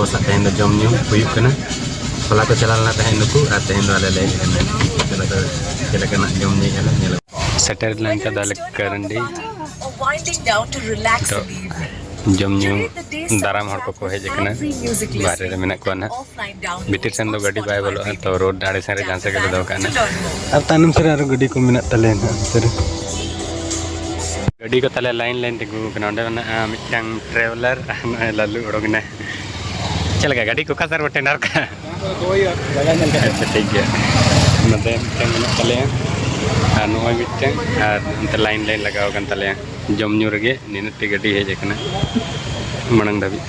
boss तेहन जम new हुयुक कना होला को चलालना तेहन नुकु आ तेहन वाले ले चला तो चलकना जम नी हला नेला सेटर लाइन का दाल करंडी तो जम न्यू दाराम हर को हेज कना बाहर रे मेना को ना बितिर सन दो गाड़ी बाय बोलो तो रोड दाड़े सारे जान से के दो कना अब तानम से आरो गाड़ी को मेना तले ना सर गाड़ी को तले लाइन लाइन ते गु कना ओंडे ना मिटंग ट्रैवलर लालू ओडोगना चल गया गाड़ी को का सर टेंडर का अच्छा ठीक है नदे मिटंग मेना तले आ नोय मिटंग आ अंत लाइन लाइन लगाव कन तले जम न्यू रगे निनते गाड़ी हेज कना मनंग धाबी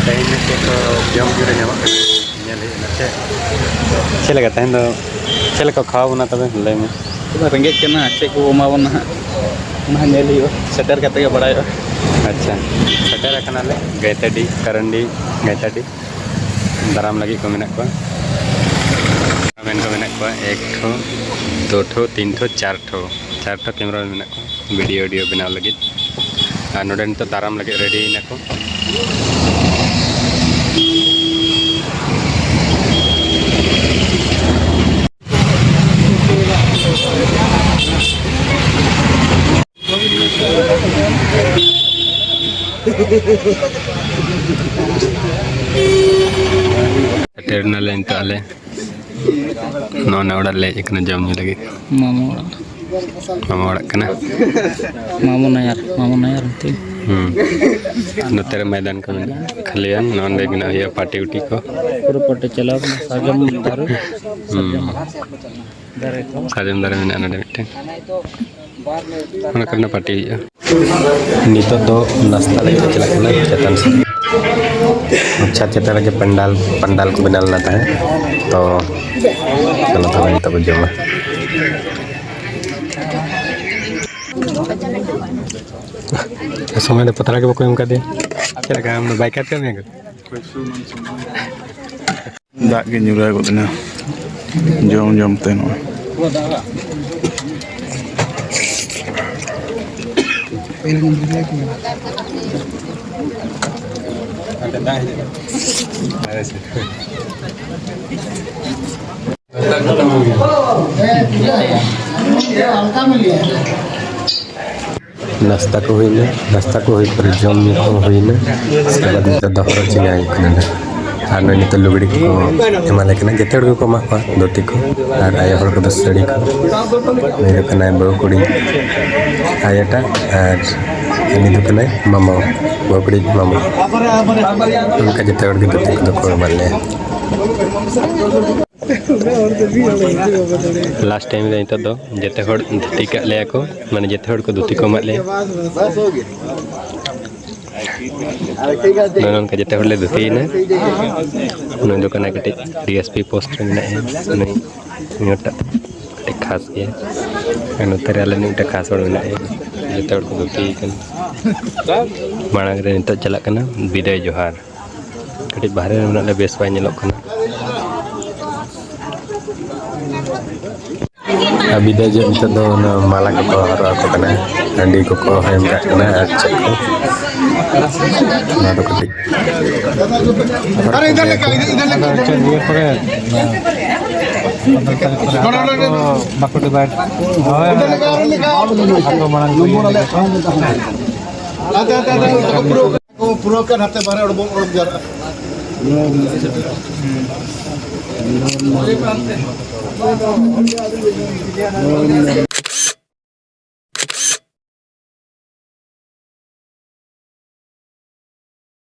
तेहन के तो जम न्यू रे नामा नेल हे ना चल गया तेहन दो चल को खाओ ना तबे ले में रेंगे केना चे को मावन ना नेल हियो सेटर कते के बड़ायो अच्छा सेटर कना ले गैतडी करंडी गैतडी दाराम लगी को मेना को मेन को मेना को एक ठो दो ठो तीन ठो चार ठो कैमरा मेना को वीडियो बनाव लगी आ नोडे तो दाराम लगे रेडी ना को टेरना लाइन ताले नौना उड़ा ले एक न जम लगे मामा उड़ा कना मामू ना यार ते नतेरे मैदान को खलियन नॉन वेज ना हुआ पार्टी उटी को पूरा पट्टे चलाओ साजम दारू साजम दारू में नडे मिटे करना पार्टी नितो तो नाश्ता लगे चला कना चेतन से अच्छा चेतन लगे पंडाल को बनाल ना है तो चलो तो वही तब जमा समय पतला के बको एम का दे चल का हम बाइक करते हैं दाग के nyurai को ना जम ते नो नाश्ता को हुई पर जम हुई ना उसके बाद दहर चिंगा और नई तो लुगड़ी को एमाले जिते को मा धोती को और आय को साड़ी को नई बहु कुड़ी आयटा और इनी मामा बहु कुड़ी मामा उनका जिते धोती को एमाले लास्ट टाइम नित दो जिते धोती का ले को माने जिते को धोती को एमा ले नौन का जिते ले धोतीना नई दो कटे डीएसपी पोस्ट मेटा खास गया नोते आले मिट्टे खास मेना जिते को धोती मांग रे नित चला विदाय जोहार कटी बाहर में बेस बाय विदाय जो नित दो माला को हरवा को हांडी को हेम चेक को